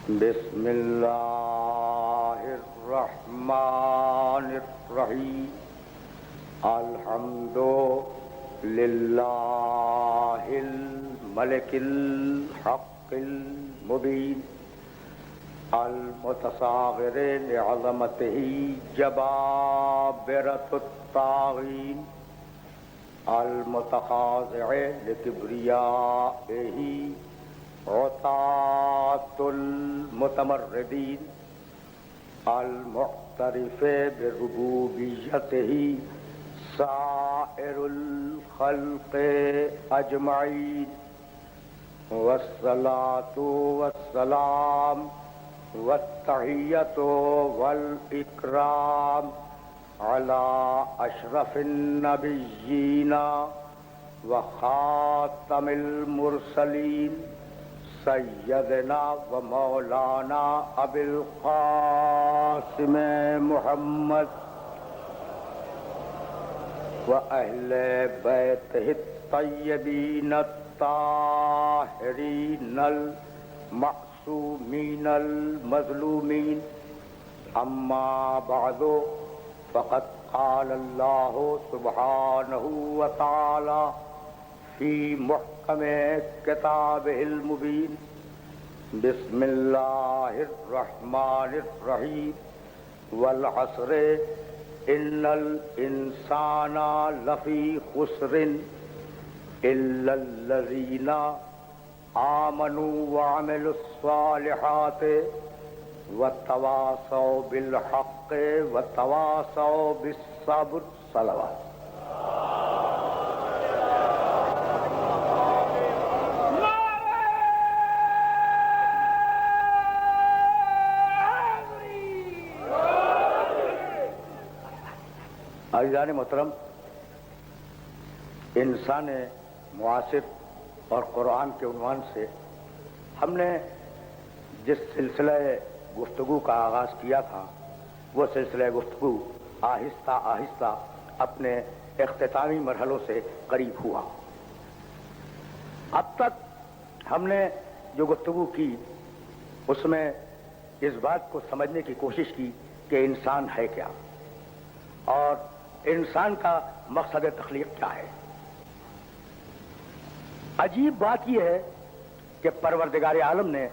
بسم اللہ الرحمن الرحیم الحمد للہ الملک الحق المبین المتصاغر لعظمتہ جبابرۃ الطاغین المتخاضع لکبریائہ عطاة المتمردین المعترف بربوبیتہ سائر الخلق اجمعین والصلاة والسلام والتحیۃ والاکرام علی اشرف النبیین وخاتم المرسلین سیدنا و مولانا ابی القاسم محمد و اہل بیتہ الطیبین الطاہرین المعصومین المظلومین اما بعد فقد قال اللہ سبحانہ و تعالی فی محکم کتابہ المبین بسم اللہ الرحمن الرحیم والعصر ان الانسان لفی خسر الا الذین آمنوا وعملوا الصالحات وتواصوا بالحق وتواصوا بالصبر صلوات. عزیزان محترم، انسان معاصر اور قرآن کے عنوان سے ہم نے جس سلسلہ گفتگو کا آغاز کیا تھا وہ سلسلہ گفتگو آہستہ آہستہ اپنے اختتامی مرحلوں سے قریب ہوا. اب تک ہم نے جو گفتگو کی اس میں اس بات کو سمجھنے کی کوشش کی کہ انسان ہے کیا اور انسان کا مقصد تخلیق کیا ہے. عجیب بات یہ ہے کہ پروردگار عالم نے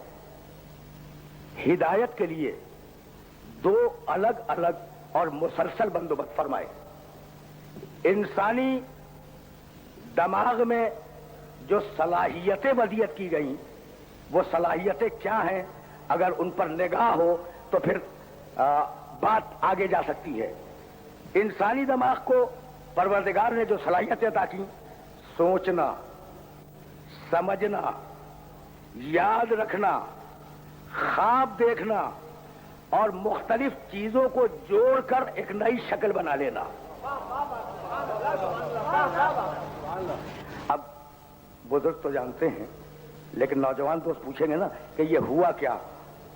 ہدایت کے لیے دو الگ الگ اور مسلسل بندوبست فرمائے. انسانی دماغ میں جو صلاحیتیں ودیت کی گئیں وہ صلاحیتیں کیا ہیں، اگر ان پر نگاہ ہو تو پھر بات آگے جا سکتی ہے. انسانی دماغ کو پروردگار نے جو صلاحیتیں عطا کی، سوچنا، سمجھنا، یاد رکھنا، خواب دیکھنا اور مختلف چیزوں کو جوڑ کر ایک نئی شکل بنا لینا. اب بزرگ تو جانتے ہیں لیکن نوجوان دوست پوچھیں گے نا کہ یہ ہوا کیا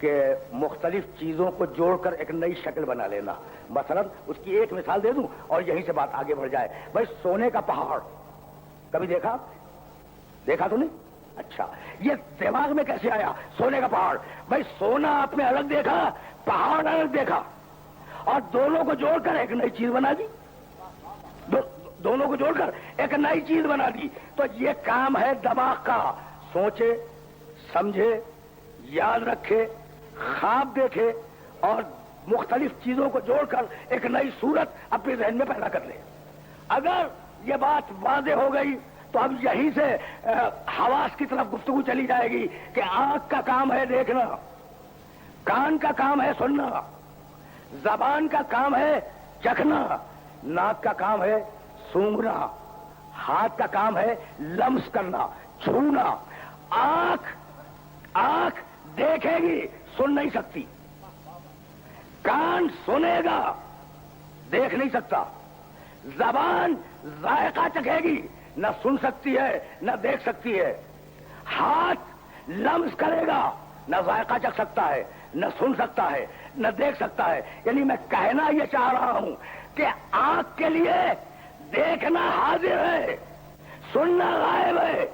کہ مختلف چیزوں کو جوڑ کر ایک نئی شکل بنا لینا. مثلا اس کی ایک مثال دے دوں اور یہیں سے بات آگے بڑھ جائے. بھائی سونے کا پہاڑ کبھی دیکھا تو نہیں؟ اچھا، یہ دماغ میں کیسے آیا سونے کا پہاڑ؟ بھائی سونا آپ نے الگ دیکھا، پہاڑ الگ دیکھا اور دونوں کو جوڑ کر ایک نئی چیز بنا دی. دونوں کو جوڑ کر ایک نئی چیز بنا دی. تو یہ کام ہے دماغ کا. سوچے، سمجھے، یاد رکھے، خواب دیکھے اور مختلف چیزوں کو جوڑ کر ایک نئی صورت اپنے ذہن میں پیدا کر لے. اگر یہ بات واضح ہو گئی تو اب یہیں سے حواس کی طرف گفتگو چلی جائے گی کہ آنکھ کا کام ہے دیکھنا، کان کا کام ہے سننا، زبان کا کام ہے چکھنا، ناک کا کام ہے سونگھنا، ہاتھ کا کام ہے لمس کرنا، چھونا. آنکھ دیکھے گی، سن نہیں سکتی. کان سنے گا، دیکھ نہیں سکتا. زبان ذائقہ چکھے گی، نہ سن سکتی ہے نہ دیکھ سکتی ہے. ہاتھ لمس کرے گا، نہ ذائقہ چکھ سکتا ہے، نہ سن سکتا ہے، نہ دیکھ سکتا ہے. یعنی میں کہنا یہ چاہ رہا ہوں کہ آنکھ کے لیے دیکھنا حاضر ہے، سننا غائب ہے.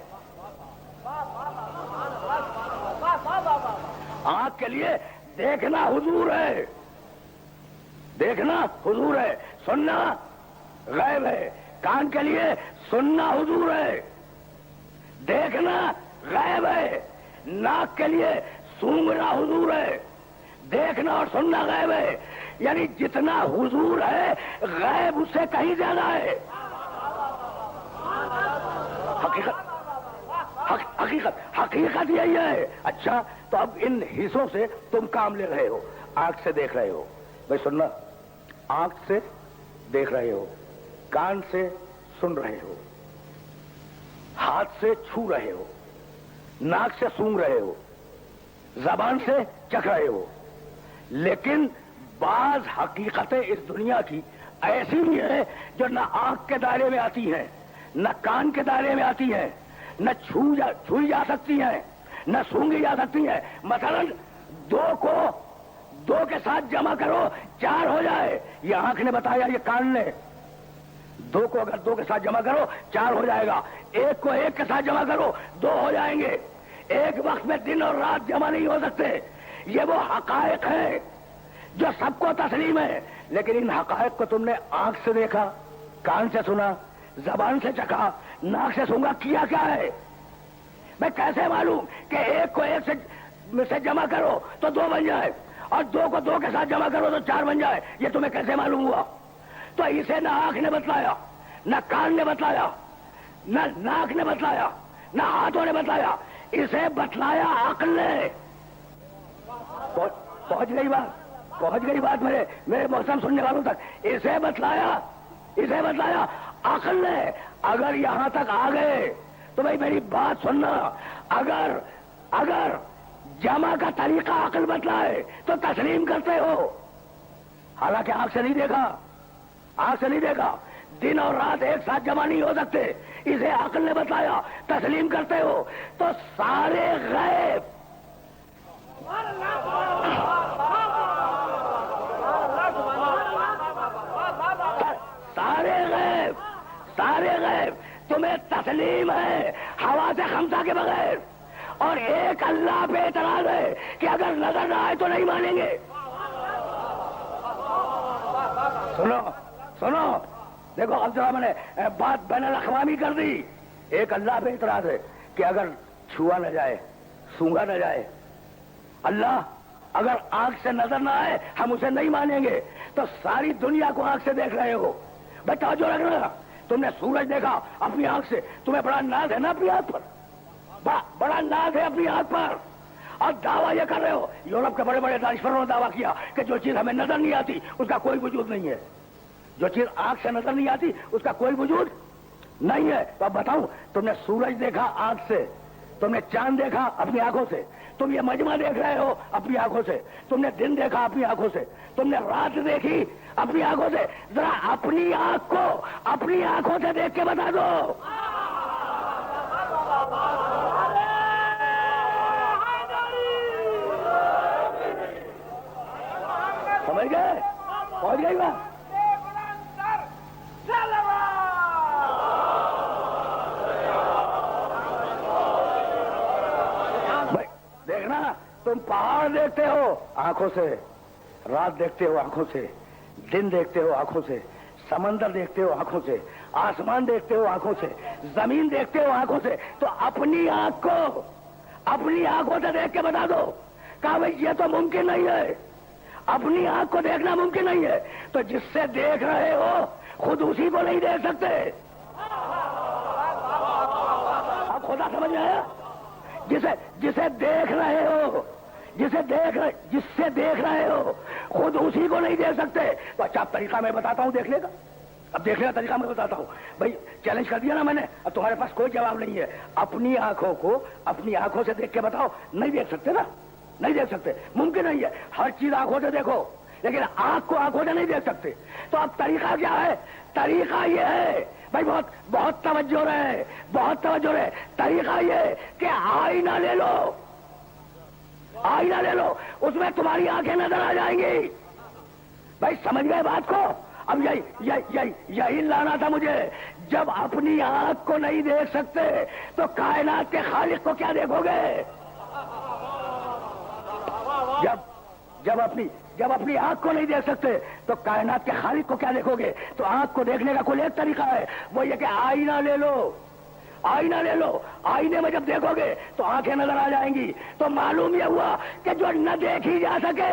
آنکھ آنکھ کے لیے دیکھنا حضور ہے، دیکھنا حضور ہے، سننا غیب ہے. کان کے لیے سننا حضور ہے، دیکھنا غیب ہے. ناک کے لیے سونگنا حضور ہے، دیکھنا اور سننا غیب ہے. یعنی جتنا حضور ہے غیب اس سے کہیں زیادہ ہے. حقیقت یہی ہے. اچھا تو اب ان حصوں سے تم کام لے رہے ہو. آنکھ سے دیکھ رہے ہو، بھائی سننا، آنکھ سے دیکھ رہے ہو، کان سے سن رہے ہو، ہاتھ سے چھو رہے ہو، ناک سے سونگ رہے ہو، زبان سے چکھ رہے ہو. لیکن بعض حقیقتیں اس دنیا کی ایسی بھی ہیں جو نہ آنکھ کے دائرے میں آتی ہیں، نہ کان کے دائرے میں آتی ہیں، نہ چھوئی جا سکتی ہیں، نہ سونگی جا سکتی ہیں. مثلا دو کے ساتھ جمع کرو 4 ہو جائے، یہ آنکھ نے بتایا، یہ کان نے. 2 کو اگر 2 کے ساتھ جمع کرو 4 ہو جائے گا. 1 کو 1 کے ساتھ جمع کرو 2 ہو جائیں گے. ایک وقت میں دن اور رات جمع نہیں ہو سکتے. یہ وہ حقائق ہیں جو سب کو تسلیم ہے. لیکن ان حقائق کو تم نے آنکھ سے دیکھا، کان سے سنا، زبان سے چکھا، ناک سے سونگا، کیا کیا ہے؟ میں کیسے معلوم کہ 1 کو 1 سے جمع کرو تو 2 بن جائے، اور 2 کو 2 کے ساتھ جمع کرو تو 4 بن جائے؟ یہ تمہیں کیسے معلوم ہوا؟ تو اسے نہ آنکھ نے بتلایا، نہ کان نے بتلایا، نہ ناک نے بتلایا، نہ ہاتھوں نے بتلایا، اسے بتلایا عقل نے. پہنچ گئی بات میرے محترم سننے والوں تک. اسے بتلایا عقل نے. اگر یہاں تک آ گئے تو بھائی میری بات سننا. اگر جمع کا طریقہ عقل بتلائے تو تسلیم کرتے ہو. حالانکہ آنکھ سے نہیں دیکھا، دن اور رات ایک ساتھ جمع نہیں ہو سکتے. اسے عقل نے بتایا، تسلیم کرتے ہو. تو سارے غیب تمہیں تسلیم ہے ہوا سے خمسہ کے بغیر. اور ایک اللہ پہ اعتراض ہے کہ اگر نظر نہ آئے تو نہیں مانیں گے. سنو دیکھو، اب ذرا میں نے بات بین الاقوامی کر دی. ایک اللہ پہ اعتراض ہے کہ اگر چھوا نہ جائے، سونگا نہ جائے، اللہ اگر آنکھ سے نظر نہ آئے ہم اسے نہیں مانیں گے. تو ساری دنیا کو آنکھ سے دیکھ رہے ہو. بھائی توجہ رکھنا، تم نے سورج دیکھا اپنی آنکھ سے، تمہیں بڑا ناز ہے نا اپنی آنکھ پر، بڑا ناز ہے اپنی آنکھ پر. اور دعویٰ یہ کر رہے ہو. یورپ کے بڑے بڑے دانشوروں نے دعویٰ کیا کہ جو چیز ہمیں نظر نہیں آتی اس کا کوئی وجود نہیں ہے. جو چیز آنکھ سے نظر نہیں آتی اس کا کوئی وجود نہیں ہے. تو اب بتاؤں، تم نے سورج دیکھا آنکھ سے، تم نے چاند دیکھا اپنی آنکھوں سے، تم یہ مجمع دیکھ رہے ہو اپنی آنکھوں سے، تم نے دن دیکھا اپنی آنکھوں سے، تم نے رات دیکھی اپنی آنکھوں سے. ذرا اپنی آنکھ کو اپنی آنکھوں سے دیکھ کے بتا دو. سمجھ گئے؟ پہنچ گئی بات؟ دیکھنا، تم پہاڑ دیکھتے ہو آنکھوں سے، رات دیکھتے ہو آنکھوں سے، دن دیکھتے ہو آنکھوں سے، سمندر دیکھتے ہو آنکھوں سے، آسمان دیکھتے ہو آنکھوں سے، زمین دیکھتے ہو آنکھوں سے. تو اپنی آنکھ کو اپنی آنکھوں سے دیکھ کے بتا دو. کہا بھائی یہ تو ممکن نہیں ہے، اپنی آنکھ کو دیکھنا ممکن نہیں ہے. تو جس سے دیکھ رہے ہو خود اسی کو نہیں دیکھ سکتے. اب خدا سمجھ میں آیا؟ جسے دیکھ رہے ہو، جس سے دیکھ رہے ہو خود اسی کو نہیں دیکھ سکتے. تو اچھا طریقہ میں بتاتا ہوں دیکھنے کا. اب دیکھنے کا طریقہ میں بتاتا ہوں. بھائی چیلنج کر دیا نا میں نے، اب تمہارے پاس کوئی جواب نہیں ہے. اپنی آنکھوں کو اپنی آنکھوں سے دیکھ کے بتاؤ. نہیں دیکھ سکتے نا، نہیں دیکھ سکتے، ممکن نہیں ہے. ہر چیز آنکھوں سے دیکھو لیکن آنکھ کو آنکھوں سے نہیں دیکھ سکتے. تو اب طریقہ کیا ہے؟ طریقہ یہ ہے بھائی، بہت توجہ رہے. طریقہ یہ ہے کہ آئینہ لے لو، اس میں تمہاری آنکھیں نظر آ جائیں گی. بھائی سمجھ گئے بات کو؟ اب یہی لانا تھا مجھے. جب اپنی آنکھ کو نہیں دیکھ سکتے تو کائنات کے خالق کو کیا دیکھو گے؟ جب اپنی آنکھ کو نہیں دیکھ سکتے تو کائنات کے خالق کو کیا دیکھو گے؟ تو آنکھ کو دیکھنے کا کوئی ایک طریقہ ہے، وہ یہ کہ آئینہ لے لو، آئینہ لے لو، آئینے میں جب دیکھو گے تو آنکھیں نظر آ جائیں گی، تو معلوم یہ ہوا کہ جو نہ دیکھی جا سکے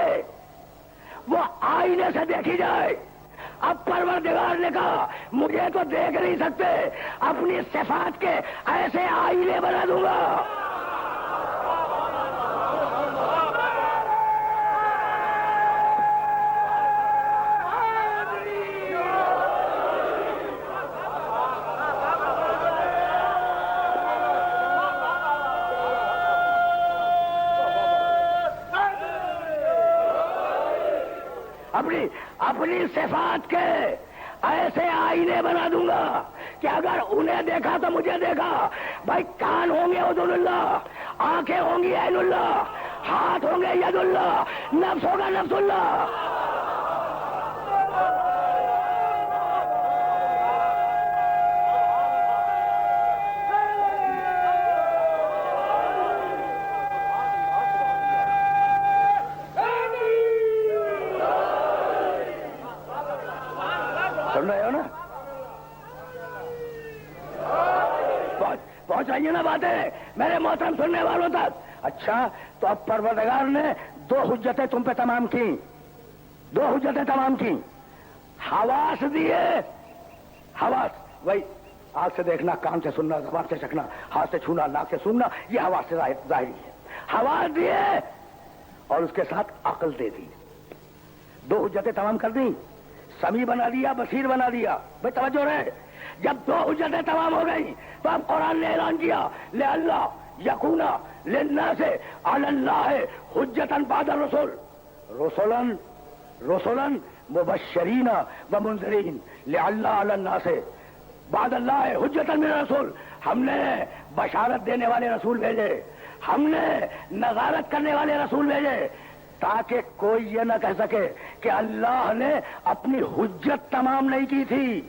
وہ آئینے سے دیکھی جائے۔ اب پروردگار نے کہا مجھے تو دیکھ نہیں سکتے، اپنی صفات کے ایسے آئینے بنا دوں گا۔ اپنی صفات کے ایسے آئینے بنا دوں گا کہ اگر انہیں دیکھا تو مجھے دیکھا۔ بھائی کان ہوں گے حضور اللہ، آنکھیں ہوں گی عین اللہ، ہاتھ ہوں گے ید اللہ، نفس ہوگا نفس اللہ۔ سن رہے ہو نا؟ پہنچائیے نا باتیں میرے محترم سننے والوں تک۔ اچھا تو اب پروردگار نے دو حجتیں تم پہ تمام کی، دو حجتیں تمام کی۔ حواس دیے، حواس وہی آنکھ سے دیکھنا، کان سے سننا، زبان سے چکھنا، ہاتھ سے چھونا، ناک سے سننا، یہ حواس سے ظاہری ہے۔ حواس دیے اور اس کے ساتھ عقل دے دی، دو حجتیں تمام کر دی، سمیع بنا دیا، بصیر بنا دیا۔ بھائی توجہ رہے، جب دو حجتیں تمام ہو گئی تو اب قرآن نے اعلان کیا لِأَلَّا یکون للناس علی اللہ حجۃ بعد الرسل رسلا مبشرین ومنذرین لِأَلَّا علی الناس بعد اللہ حجۃ من الرسل۔ ہم نے بشارت دینے والے رسول بھیجے، ہم نے نذارت کرنے والے رسول بھیجے، تاکہ کوئی یہ نہ کہہ سکے کہ اللہ نے اپنی حجت تمام نہیں کی تھی۔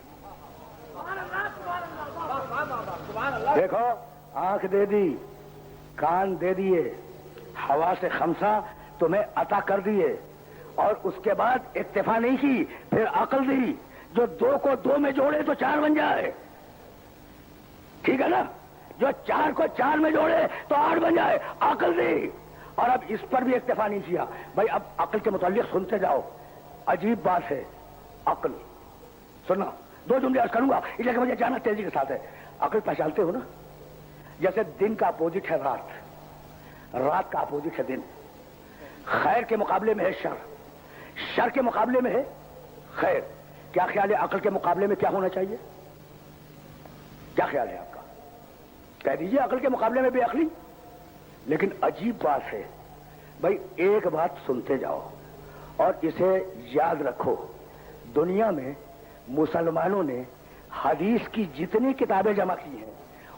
دیکھو آنکھ دے دی، کان دے دیے، حواس خمسہ تمہیں عطا کر دیے، اور اس کے بعد اکتفا نہیں کی، پھر عقل دی، جو دو کو دو میں جوڑے تو چار بن جائے، ٹھیک ہے نا؟ جو چار کو چار میں جوڑے تو آٹھ بن جائے، عقل دی۔ اور اب اس پر بھی اکتفا نہیں کیا، بھائی اب عقل کے متعلق سنتے جاؤ، عجیب بات ہے عقل۔ سننا، دو جملے عرض کروں گا اس لیے کہ مجھے جانا تیزی کے ساتھ ہے۔ عقل پہچانتے ہو نا؟ جیسے دن کا اپوزٹ ہے رات، رات کا اپوزٹ ہے دن، خیر کے مقابلے میں ہے شر، شر کے مقابلے میں ہے خیر۔ کیا خیال ہے عقل کے مقابلے میں کیا ہونا چاہیے؟ کیا خیال ہے آپ کا؟ کہہ دیجیے عقل کے مقابلے میں بے عقلی۔ لیکن عجیب بات ہے بھائی، ایک بات سنتے جاؤ اور اسے یاد رکھو، دنیا میں مسلمانوں نے حدیث کی جتنی کتابیں جمع کی ہیں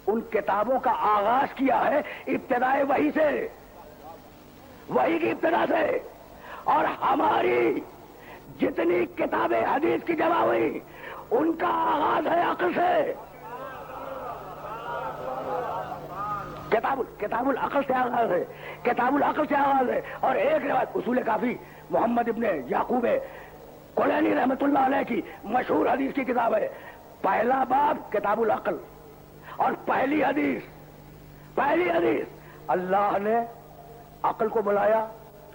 ان کتابوں کا آغاز کیا ہے ابتدائے وحی سے، وحی کی ابتدا سے، اور ہماری جتنی کتابیں حدیث کی جمع ہوئی ان کا آغاز ہے عقل سے۔ کتاب العقل سے آغاز ہے، کتاب العقل سے آغاز ہے۔ اور ایک روایت اصول کافی محمد ابن یعقوب کلینی رحمت اللہ علیہ کی مشہور حدیث کی کتاب ہے، پہلا باب کتاب العقل، اور پہلی حدیث اللہ نے عقل کو بلایا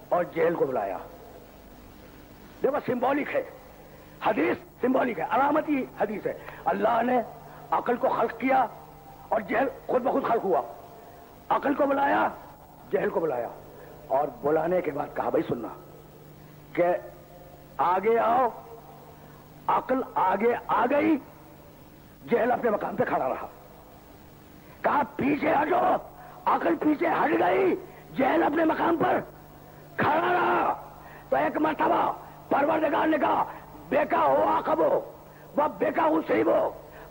اور جہل کو بلایا۔ دیکھو سمبولک ہے حدیث، سمبولک ہے، علامتی حدیث ہے۔ اللہ نے عقل کو خلق کیا اور جہل خود بخود خلق ہوا۔ عقل کو بلایا، جہل کو بلایا، اور بلانے کے بعد کہا بھائی سننا کہ آگے آؤ۔ عقل آگے آ گئی، جہل اپنے مقام پہ کھڑا رہا۔ کہا پیچھے ہٹو، عقل پیچھے ہٹ گئی، جہل اپنے مقام پر کھڑا رہا۔ تو ایک مرتبہ پروردگار نے کہا بیکا ہو عاقبو و بیکا ہو صحیبو،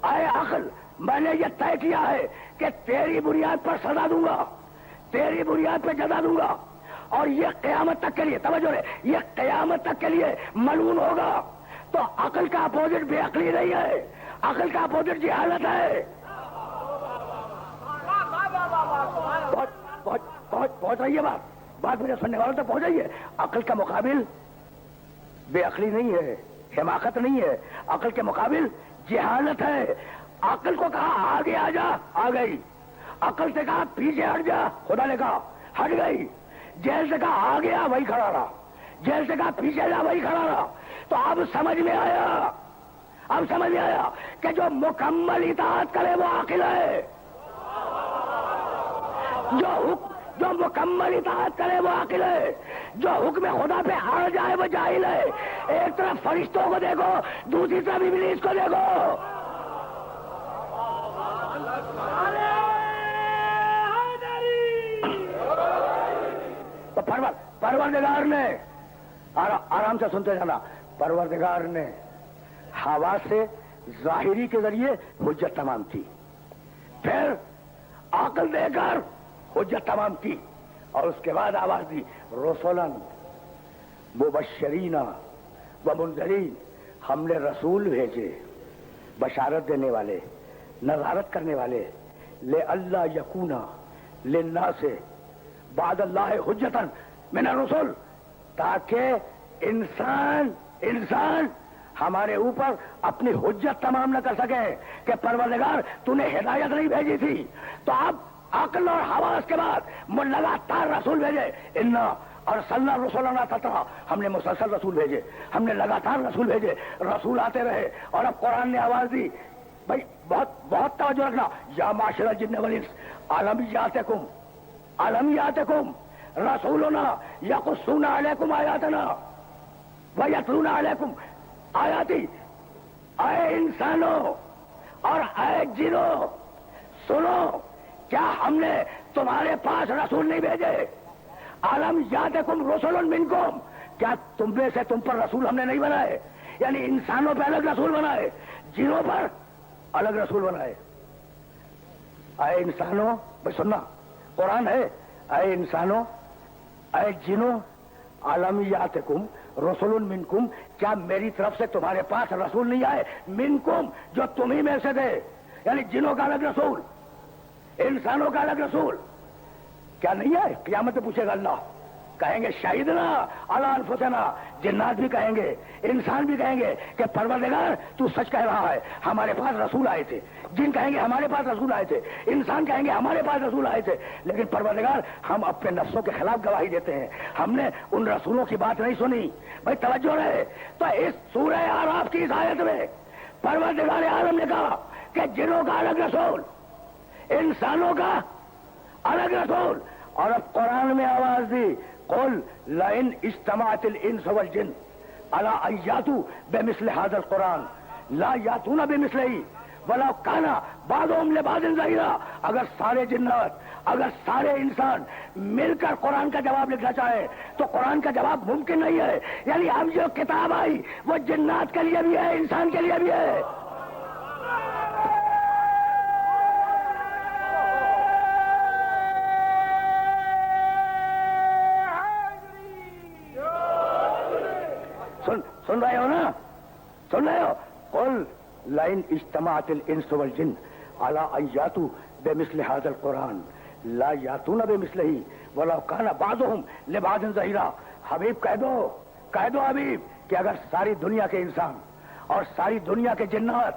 اے عقل میں نے یہ طے کیا ہے کہ تیری بنیاد پر سزا دوں گا، تیری بنیاد پہ جزا دوں گا، اور یہ قیامت تک کے لیے، توجہ رہے، یہ قیامت تک کے لیے ملعون ہوگا۔ تو عقل کا اپوزٹ بے عقلی نہیں ہے، عقل کا اپوزٹ جہالت ہے۔ پہنچ رہی ہے بات؟ بات میرے سننے والوں تک پہنچ رہی ہے؟ عقل کا مقابل بے عقلی نہیں ہے، حماقت نہیں ہے، عقل کے مقابل جہالت ہے۔ عقل کو کہا آگے آ جا، آ گئی۔ عقل سے کہا پیچھے ہٹ جا، خدا نے کہا ہٹ گئی۔ جیل سے کہا آگے آ، وہی کھڑا رہا۔ جیل سے کہا پیچھے جا، وہی کھڑا رہا۔ تو اب سمجھ میں آیا، اب سمجھ میں آیا کہ جو مکمل اطاعت کرے وہ عاقل ہے، جو مکمل اطاعت کرے وہ عاقل ہے، جو حکم خدا پہ اڑ جائے وہ جاہل ہے۔ ایک طرف فرشتوں کو دیکھو، دوسری طرف ابلیس کو دیکھو۔ تو پروردگار نے، آرام سے سنتے جانا، پروردگار نے ہوا سے ظاہری کے ذریعے حجت تمام کی، پھر عقل دے کر حجت تمام کی، اور اس کے بعد آواز دی رسولن مبشرین و منذرین، ہم نے رسول بھیجے بشارت دینے والے، نظارت کرنے والے، لے اللہ یکونا للناس بعد اللہ حجتن من الرسل، تاکہ انسان ہمارے اوپر اپنی حجت تمام نہ کر سکے کہ پروردگار تو نے ہدایت نہیں بھیجی تھی تو اب عقل اور حواس کے بعد لگاتار رسول بھیجے۔ انا ارسلنا رسولنا تترا، ہم نے مسلسل رسول بھیجے، ہم نے لگاتار رسول بھیجے، رسول آتے رہے، اور اب قرآن نے آواز دی، بھائی بہت توجہ رکھنا، یا معاشر الجن والانس عالمیاتکم رسولنا یقصون علیکم آیاتنا ویتلون علیکم آیاتی، اے انسانوں اور اے جنوں سنو، کیا ہم نے تمہارے پاس رسول نہیں بھیجے؟ عالم یاتکم رسول منکم، کیا تم میں سے تم پر رسول ہم نے نہیں بنائے؟ یعنی انسانوں پہ الگ رسول بنائے، جنوں پر الگ رسول بنائے۔ اے انسانوں، بھائی سننا قرآن ہے، اے انسانوں اے جنوں عالمیاتکم رسول منکم، کیا میری طرف سے تمہارے پاس رسول نہیں آئے؟ منکم، جو تمہیں میں سے تھے، یعنی جنوں کا الگ رسول، انسانوں کا الگ رسول، کیا نہیں آئے؟ قیامت میں پوچھے گا اللہ، کہیں گے شہیدنا علی انفسنا، جنات بھی کہیں گے، انسان بھی کہیں گے کہ پروردگار تو سچ کہہ رہا ہے، ہمارے پاس رسول آئے تھے۔ جن کہیں گے ہمارے پاس رسول آئے تھے، انسان کہیں گے ہمارے پاس رسول آئے تھے، لیکن پروردگار ہم اپنے نفسوں کے خلاف گواہی دیتے ہیں، ہم نے ان رسولوں کی بات نہیں سنی۔ بھائی توجہ رہے، تو اس سورہ اعراف کی اس آیت میں پروردگار عالم نے کہا کہ جنوں کا الگ رسول، انسانوں کا الگ رسول، اور اب قرآن میں آواز دی قل لئن اجتمعت الانس والجن على ان یاتوا بمثل هذا القرآن لا یاتون بمثلہ ولو کان بعضهم لبعض ظہیرا، اگر سارے جنات، اگر سارے انسان مل کر قرآن کا جواب لکھنا چاہے تو قرآن کا جواب ممکن نہیں ہے۔ یعنی اب جو کتاب آئی وہ جنات کے لیے بھی ہے، انسان کے لیے بھی ہے۔ سن رہے ہو نا؟ سن رہے ہو؟ قل لئن اجتمعت الانس والجن على ان یاتوا بمثل هذا القرآن لا یاتون بمثلہ ولو کان بعضهم لبعض ظہیرا۔ حبیب کہہ دو حبیب کہ اگر ساری دنیا کے انسان اور ساری دنیا کے جنات،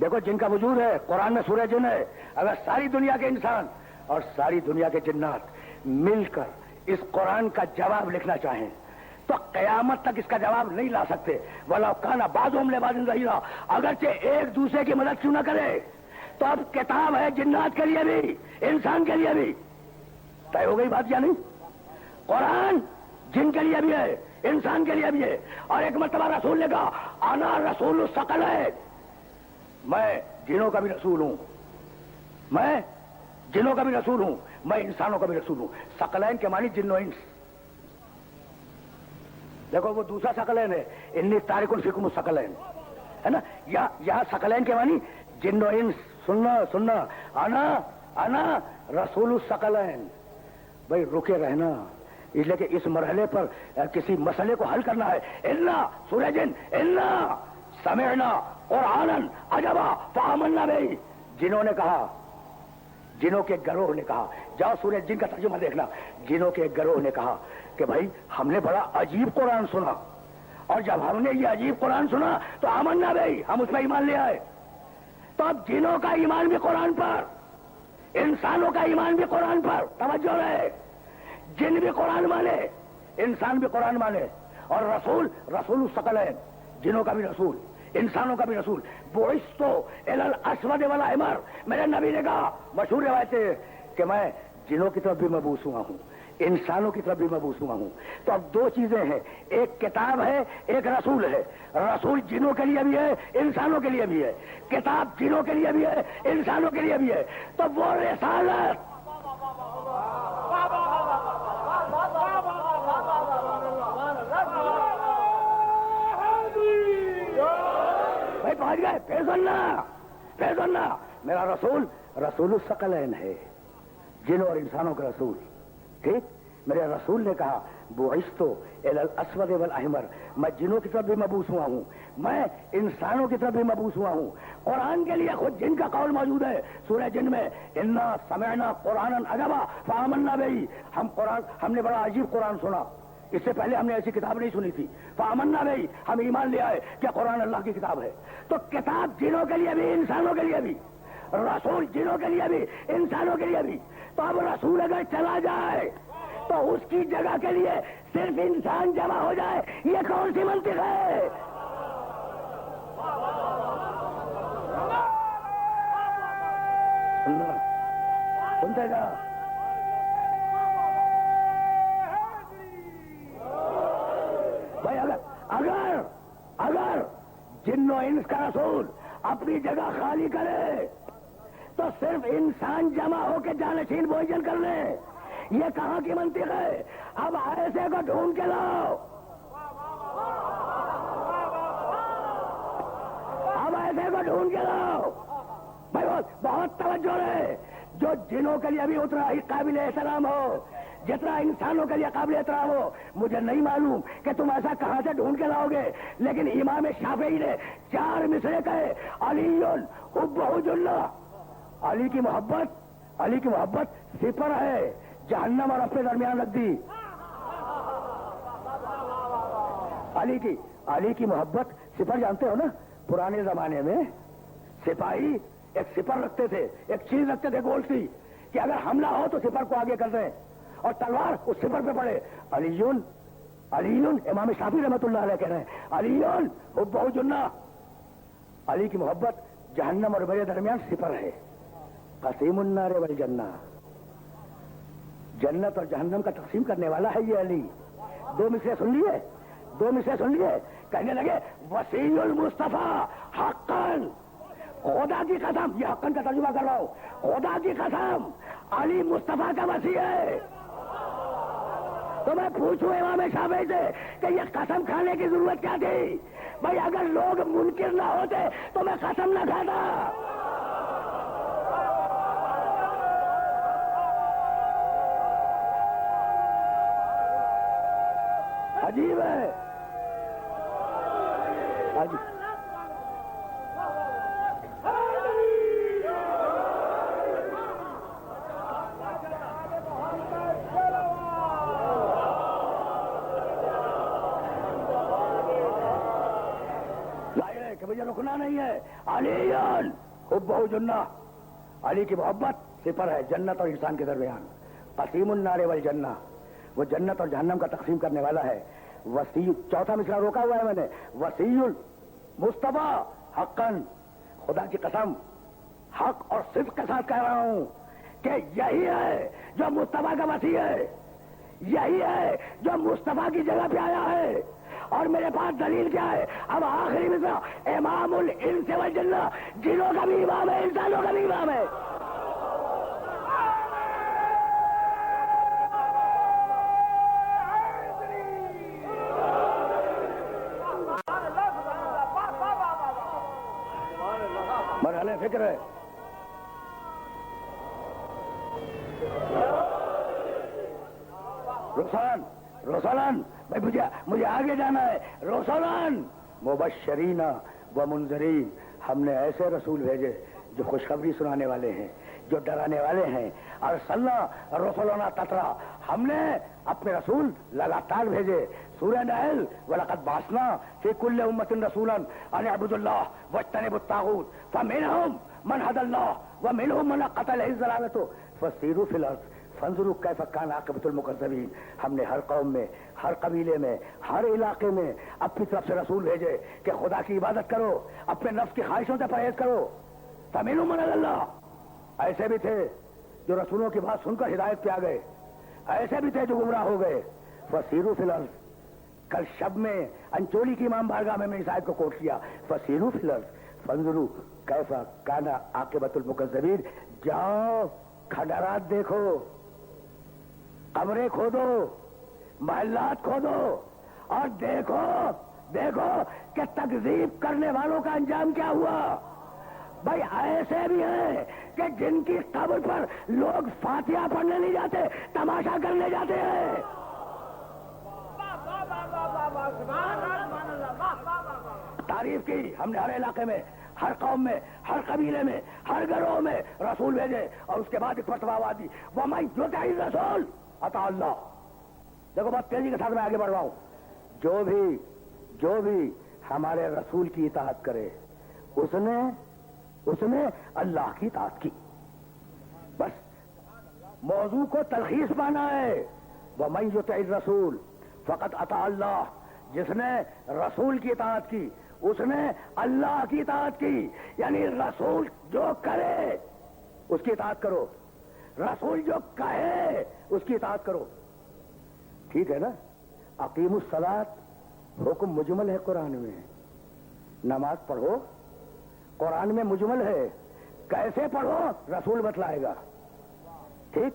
دیکھو جن کا وجود ہے قرآن میں سورہ جن ہے، اگر ساری دنیا کے انسان اور ساری دنیا کے جنات مل کر اس قرآن کا جواب لکھنا چاہیں تو قیامت تک اس کا جواب نہیں لا سکتے۔ وَلَوْ كَانَ بَعْضُهُمْ لِبَعْضٍ ظَهِيرًا، اگرچہ ایک دوسرے کی مدد کیوں نہ کرے تو اب کتاب ہے جنات کے لیے بھی، انسان کے لیے بھی۔ طے ہو گئی بات یا نہیں؟ قرآن جن کے لیے بھی ہے، انسان کے لیے بھی ہے۔ اور ایک مرتبہ رسول نے کہا انا رسول الثقلین، میں جنوں کا بھی رسول ہوں، میں جنوں کا بھی رسول ہوں، میں انسانوں کا بھی رسول ہوں۔ ثقلین کے معنی جن و انس، دیکھو وہ دوسرا ثقلین ہے، انی تارک فیکم الثقلین ہے نا، یہاں ثقلین کے معنی جن و انس۔ سننا انا رسول الثقلین۔ بھائی رکے رہنا، اس لیے کہ اس مرحلے پر کسی مسئلے کو حل کرنا ہے۔ انا سورہ جن، انا سمعنا قرآنا عجبا فآمنا بہ، جنہوں نے کہا، جنہوں کے گروہ نے کہا جاؤ سورہ جن کا ترجمہ دیکھنا. جنوں کے ایک گروہ نے کہا کہ بھائی ہم نے بڑا عجیب قرآن سنا, اور جب ہم نے یہ عجیب قرآن سنا تو آمنا بھائی ہم اس پہ ایمان لے آئے. تو اب جنوں کا ایمان بھی قرآن پر, انسانوں کا ایمان بھی قرآن پر. توجہ رہے, جن بھی قرآن مانے, انسان بھی قرآن مانے, اور رسول الثقلین, جنوں کا بھی رسول, انسانوں کا بھی رسول. بعثت الی الاسود والاحمر, میرے نبی نے کہا, مشہور روایت ہے کہ میں جنوں کی طرف بھی مبعوث ہوا ہوں, انسانوں کی طرف بھی مبعوث ہوا ہوں. تو اب دو چیزیں ہیں, ایک کتاب ہے, ایک رسول ہے. رسول جنوں کے لیے بھی ہے, انسانوں کے لیے بھی ہے. کتاب جنوں کے لیے بھی ہے, انسانوں کے لیے بھی ہے. تو وہ رسالت بھائی پہنچ گئے. پھر سننا, میرا رسول الثقلین ہے, جنوں اور انسانوں کا رسول. ٹھیک, میرے رسول نے کہا بعثت الی الاسود والاحمر, میں جنوں کی طرف بھی مبعوث ہوا ہوں, میں انسانوں کی طرف بھی مبعوث ہوا ہوں. قرآن کے لیے خود جن کا قول موجود ہے سورہ جن میں, انا سمعنا قرآنا عجبا فآمنا بہ, ہم نے بڑا عجیب قرآن سنا, اس سے پہلے ہم نے ایسی کتاب نہیں سنی تھی. فآمنا بہ, ہم ایمان لے آئے کہ قرآن اللہ کی کتاب ہے. تو کتاب جنوں کے لیے بھی, انسانوں کے لیے بھی, رسول جنوں کے لیے بھی, انسانوں کے لیے بھی. تو اب رسول اگر چلا جائے تو اس کی جگہ کے لیے صرف انسان جمع ہو جائے, یہ کون سی منطق ہے؟ سنتے جا. بھائی اگر جنوں انس کا رسول اپنی جگہ خالی کرے تو صرف انسان جمع ہو کے جانشین بھوجن کر لیں, یہ کہاں کی منطق ہے؟ اب ایسے کو ڈھونڈ کے لاؤ, بھائی بہت توجہ ہے. جو جنوں کے لیے بھی اتنا ہی قابل احترام ہو جتنا انسانوں کے لیے قابل احترام ہو. مجھے نہیں معلوم کہ تم ایسا کہاں سے ڈھونڈ کے لاؤ گے, لیکن امام شافعی نے 4 مصرے کہے, علی حبہ جلہ, علی کی محبت سپر ہے, جہنم اور اپنے درمیان رکھ دی. علی کی محبت سپر, جانتے ہو نا, پرانے زمانے میں سپاہی ایک سپر رکھتے تھے, ایک چیز رکھتے تھے گول سی, کہ اگر حملہ ہو تو سپر کو آگے کر دیں اور تلوار اس سپر پہ پڑے. علی امام شافعی رحمۃ اللہ علیہ کہہ رہے ہیں, علی حبہ جلہ, علی کی محبت جہنم اور میرے درمیان سپر ہے. قسیم النار والجنہ, جنت اور جہنم کا تقسیم کرنے والا ہے یہ علی. 2 مصرے سن لیے, کہنے لگے وسیع المصطفیٰ حقاً, خدا کی قسم, یہ حقاً کا ترجمہ کر رہا ہوں, خدا کی قسم علی مصطفیٰ کا وسیع ہے. تو میں پوچھوں امام شافعی سے کہ یہ قسم کھانے کی ضرورت کیا تھی؟ بھائی اگر لوگ منکر نہ ہوتے تو میں قسم نہ کھاتا. عجیب ہے. کہ مجھے رکنا نہیں ہے. علی حبہ جلہ, علی کی محبت سپر ہے جنت اور انسان کے درمیان. قسیم النار والجنہ, وہ جنت اور جہنم کا تقسیم کرنے والا ہے. وسیع, چوتھا مصرع روکا ہوا ہے میں نے, وسیع المصطفیٰ حقاً, خدا کی قسم حق اور صدق کے ساتھ کہہ رہا ہوں کہ یہی ہے جو مصطفیٰ کا وسیع ہے, یہی ہے جو مصطفیٰ کی جگہ پہ آیا ہے. اور میرے پاس دلیل کیا ہے؟ اب آخری مصرع, امام الانس والجنہ, جنوں کا بھی امام ہے, انسانوں کا بھی امام ہے. مرحلہ فکر ہے. روسولان بھائی مجھے آگے جانا ہے. رسولان مبشرین و منذرین, ہم نے ایسے رسول بھیجے جو خوشخبری سنانے والے ہیں. جو ڈرانے والے ہیں. ارسلنا رسولنا تترا, ہم نے اپنے رسول لگاتار بھیجے. سورہ نحل, وَلَقَدْ بَعَثْنَا فِي كُلِّ أُمَّةٍ رَسُولًا أَنِ اعْبُدُوا اللَّهَ وَاجْتَنِبُوا الطَّاغُوتَ فَمِنْهُمْ مَنْ هَدَى اللَّهُ وَمِنْهُمْ مَنْ حَقَّتْ عَلَيْهِ الضَّلَالَةُ فَسِيرُوا فِي الْأَرْضِ فانظروا کیف کان عاقبۃ المکذبین. ہم نے ہر قوم میں, ہر قبیلے میں, ہر علاقے میں اپنی طرف سے رسول بھیجے کہ خدا کی عبادت کرو, اپنے نفس کی خواہشوں سے پرہیز کرو. فمنہم من ہدی اللہ, ایسے بھی تھے جو رسولوں کی بات سن کر ہدایت پہ آ گئے, ایسے بھی تھے جو گمراہ ہو گئے. فسیروا فی الارض, کل شب میں انچولی کی امام بارگاہ میں اس آیت کو کوٹ کیا. فسیروا فی الارض فانظروا کیف کان عاقبۃ المکذبین. جاؤ کھنڈرات دیکھو, قبریں کھودو, محلات کھودو, اور دیکھو دیکھو کہ تکذیب کرنے والوں کا انجام کیا ہوا. بھائی ایسے بھی ہیں کہ جن کی قبر پر لوگ فاتحہ پڑھنے نہیں جاتے, تماشا کرنے جاتے ہیں. تعریف کی ہم نے ہر علاقے میں, ہر قوم میں, ہر قبیلے میں, ہر گروہ میں رسول بھیجے, اور اس کے بعد ایک مرتبہ آواز دی وَمَن یُطِعِ الرَّسُولَ اطاع اللہ. دیکھو بہت تیزی کے ساتھ میں آگے بڑھ رہا ہوں. جو بھی ہمارے رسول کی اطاعت کرے اس نے اللہ کی اطاعت کی. بس موضوع کو تلخیص مانا ہے. وَمَن یُطِعِ الرَّسُولَ فقط اطاع اللہ. جس نے رسول کی اطاعت کی اس نے اللہ کی اطاعت کی. یعنی رسول جو کرے اس کی اطاعت کرو, رسول جو کہے اس کی اطاعت کرو. ٹھیک ہے نا. اقیم الصلاۃ حکم مجمل ہے قرآن میں, نماز پڑھو قرآن میں مجمل ہے, کیسے پڑھو رسول بتلائے گا. ٹھیک.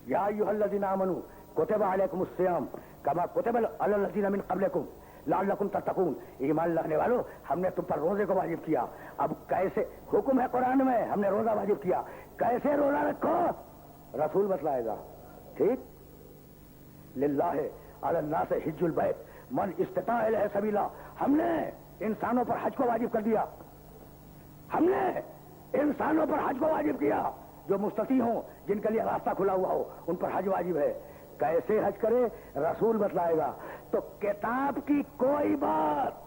یا ایھا الذین آمنوا کتب علیکم الصیام کما کتب علی الذین من قبلکم لعلکم تتقون. ایمان لانے والوں, ہم نے تم پر روزے کو واجب کیا. اب کیسے, حکم ہے قرآن میں, ہم نے روزہ واجب کیا, کیسے روزہ رکھو رسول بتلائے گا. ٹھیک. للہ علی الناس حج البیت من استطاع الیہ سبیلا. ہم نے انسانوں پر حج کو واجب کر دیا, ہم نے انسانوں پر حج کو واجب کیا. جو مستطیع ہوں, جن کے لیے راستہ کھلا ہوا ہو, ان پر حج واجب ہے. کیسے حج کرے رسول بتلائے گا. تو کتاب کی کوئی بات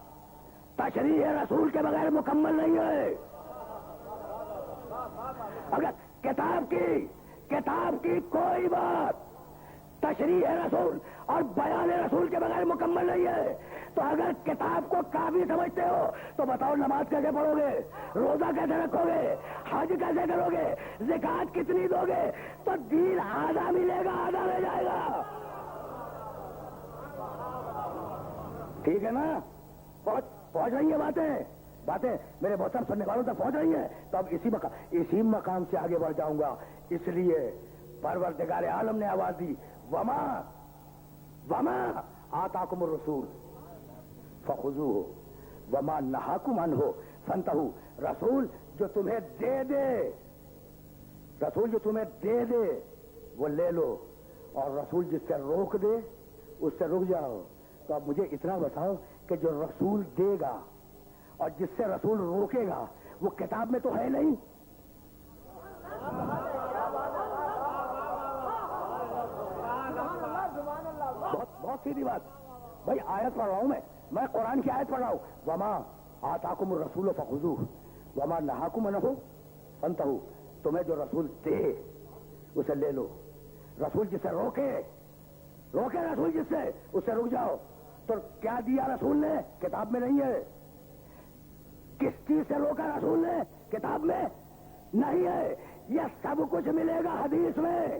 تشریح رسول کے بغیر مکمل نہیں ہے. اگر کتاب کی کوئی بات تشریح رسول اور بیان رسول کے بغیر مکمل نہیں ہے, تو اگر کتاب کو کافی سمجھتے ہو تو بتاؤ نماز کیسے پڑھو گے, روزہ کیسے رکھو گے, حج کیسے کرو گے, زکات کتنی دو گے. تو دین آدھا ملے گا, آدھا رہ جائے گا. ٹھیک ہے نا. پہنچ رہی ہیں باتیں میرے محترم سننے والوں تک پہنچ رہی ہیں. تو اب اسی مقام سے آگے بڑھ جاؤں گا. اس لیے پروردگار عالم نے آواز دی وما آتاکم الرسول فخذوہ وما نہاکم عنہ فانتہوا. رسول جو تمہیں دے دے وہ لے لو, اور رسول جس سے روک دے اس سے رک جاؤ. تو اب مجھے اتنا بتاؤ کہ جو رسول دے گا اور جس سے رسول روکے گا وہ کتاب میں تو ہے نہیں. بہت سیدھی بات. بھائی آیت پڑھ رہا ہوں میں قرآن کی آیت پڑھ رہا ہوں. وما آتاکم الرسول فخذوہ وما نہاکم عنہ فانتہوا. تمہیں جو رسول دے اسے لے لو, رسول جس سے روکے رسول جس سے اس سے رک جاؤ. تو کیا دیا رسول نے کتاب میں نہیں ہے. کس چیز سے روکا رسول نے کتاب میں نہیں ہے. یہ سب کچھ ملے گا حدیث میں.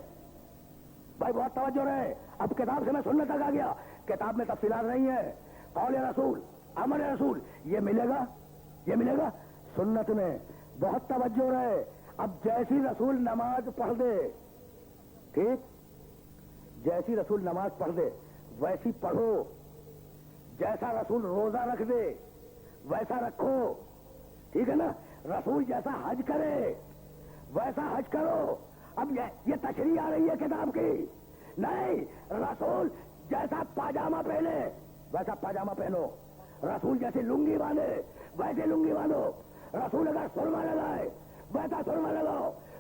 بھائی بہت توجہ رہے. اب کتاب سے میں سننے تک آ گیا. کتاب میں تفصیلات نہیں ہے. قول رسول, عمل رسول, یہ ملے گا سنت میں. بہت توجہ رہے. اب جیسی رسول نماز پڑھ دے, ٹھیک, جیسی رسول نماز پڑھ دے ویسی پڑھو. جیسا رسول روزہ رکھ دے ویسا رکھو. ٹھیک ہے نا. رسول جیسا حج کرے ویسا حج کرو. اب یہ تشریح آ رہی ہے کتاب کی. نہیں, رسول جیسا پاجامہ پہنے ویسا پاجامہ پہنو. رسول جیسے لنگی باندھے ویسے لنگی باندھو. رسول اگر سرما لگائے ویسا سرما لگاؤ.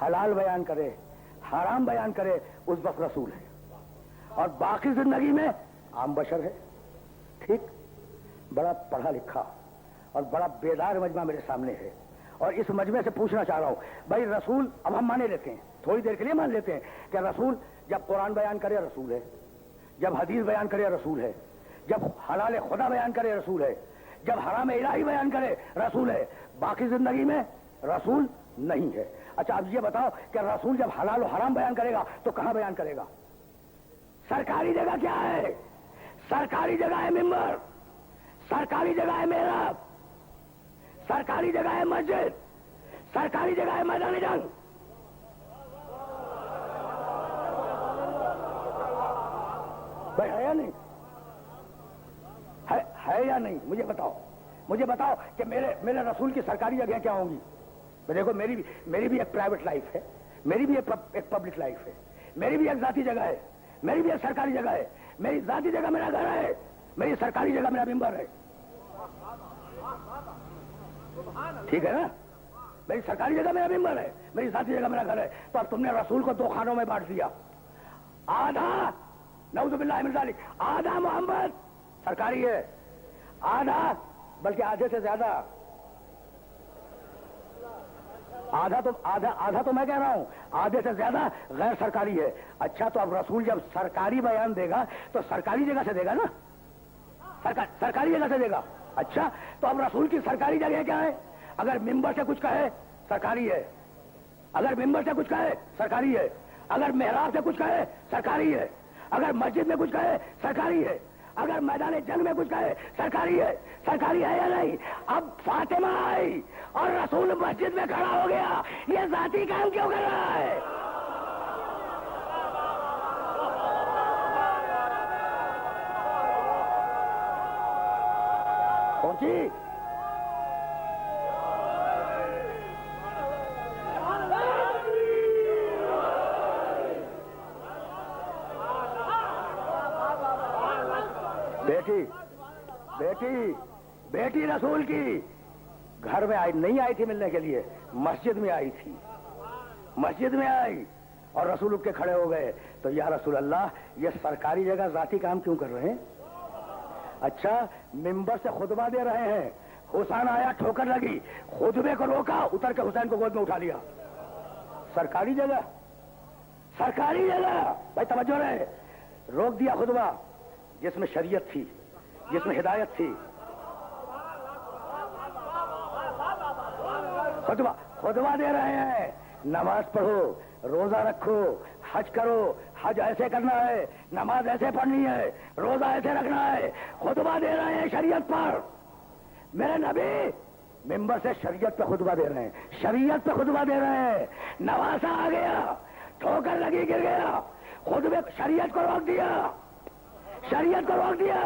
حلال بیان کرے حرام بیان کرے اس وقت رسول ہے، اور باقی زندگی میں عام بشر ہے. ٹھیک؟ بڑا پڑھا لکھا اور بڑا بیدار مجمع میرے سامنے ہے، اور اس مجمع سے پوچھنا چاہ رہا ہوں بھائی رسول اب ہم مانے لیتے ہیں، تھوڑی دیر کے لیے مان لیتے ہیں کہ رسول جب قرآن بیان کرے رسول ہے، جب حدیث بیان کرے رسول ہے، جب حلال خدا بیان کرے رسول ہے، جب حرام الہی بیان کرے رسول ہے، باقی زندگی میں رسول نہیں ہے. اچھا اب یہ بتاؤ کہ رسول جب حلال و حرام بیان کرے گا تو کہاں بیان کرے گا؟ سرکاری جگہ کیا ہے؟ سرکاری جگہ ہے منبر، سرکاری جگہ ہے محراب، سرکاری جگہ ہے مسجد، سرکاری جگہ ہے میدان جنگ. بھائی ہے یا نہیں؟ ہے یا نہیں؟ مجھے بتاؤ کہ میرے رسول کی سرکاری جگہ کیا ہوں گی؟ دیکھو میری بھی ایک پرائیویٹ لائف ہے، میری بھی ایک پبلک لائف ہے، میری بھی ایک ذاتی جگہ ہے، میری بھی ایک سرکاری جگہ ہے. میری ذاتی جگہ میرا گھر ہے، میری سرکاری جگہ میرا ممبر ہے. ٹھیک ہے نا؟ میری سرکاری جگہ میرا ممبر ہے، میری ذاتی جگہ میرا گھر ہے. تو اب تم نے رسول کو دو خانوں میں بانٹ دیا، آدھا نعوذ باللہ من ذالک آدھا محمد سرکاری ہے، آدھا بلکہ آدھے سے زیادہ آدھا تو میں کہہ رہا ہوں آدھے سے زیادہ غیر سرکاری ہے. اچھا تو اب رسول جب سرکاری بیان دے گا تو سرکاری جگہ سے دے گا نا؟ سرکاری جگہ سے دے گا. اچھا تو اب رسول کی سرکاری جگہ کیا ہے؟ اگر ممبر سے کچھ کہے سرکاری ہے، اگر ممبر سے کچھ کہے سرکاری ہے، اگر محراب سے کچھ کہے سرکاری ہے، اگر مسجد میں کچھ کہے سرکاری ہے، اگر میدان جنگ میں کچھ کہے سرکاری ہے. سرکاری ہے یا نہیں؟ اب فاطمہ آئی اور رسول مسجد میں کھڑا ہو گیا، یہ ذاتی کام کیوں کر رہا ہے؟ پہنچی؟ بیٹی رسول کی گھر میں نہیں آئی تھی ملنے کے لیے، مسجد میں آئی تھی، مسجد میں آئی اور رسول اٹھ کے کھڑے ہو گئے. تو یا رسول اللہ یہ سرکاری جگہ ذاتی کام کیوں کر رہے ہیں؟ اچھا ممبر سے خطبہ دے رہے ہیں، حسین آیا ٹھوکر لگی، خطبے کو روکا، اتر کے حسین کو گود میں اٹھا لیا. سرکاری جگہ، سرکاری جگہ بھائی توجہ رہے، روک دیا خطبہ جس میں شریعت تھی، جس میں ہدایت تھی. خطبہ دے رہے ہیں، نماز پڑھو، روزہ رکھو، حج کرو، حج ایسے کرنا ہے، نماز ایسے پڑھنی ہے، روزہ ایسے رکھنا ہے. خطبہ دے رہے ہیں شریعت پر. میرے نبی ممبر سے شریعت پہ خطبہ دے رہے ہیں، شریعت پہ خطبہ دے رہے ہیں. نواسا آ گیا، ٹھوکر لگی، گر گیا، خطبے شریعت کو روک دیا، شریعت کو روک دیا،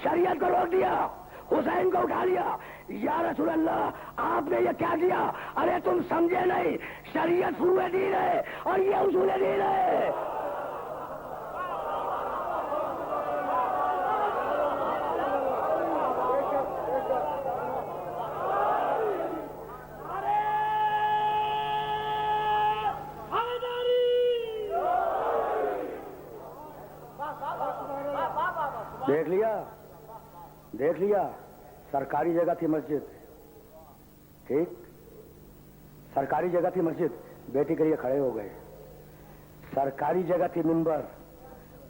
شریعت کو روک دیا. حسین کو اٹھا لیا. یا رسول اللہ آپ نے یہ کیا کیا؟ ارے تم سمجھے نہیں، شریعت فروع دین ہے اور یہ اصول دین ہے. دیکھ لیا سرکاری جگہ تھی مسجد. ٹھیک، سرکاری جگہ تھی مسجد، بیٹی کے لیے کھڑے ہو گئے. سرکاری جگہ تھی منبر،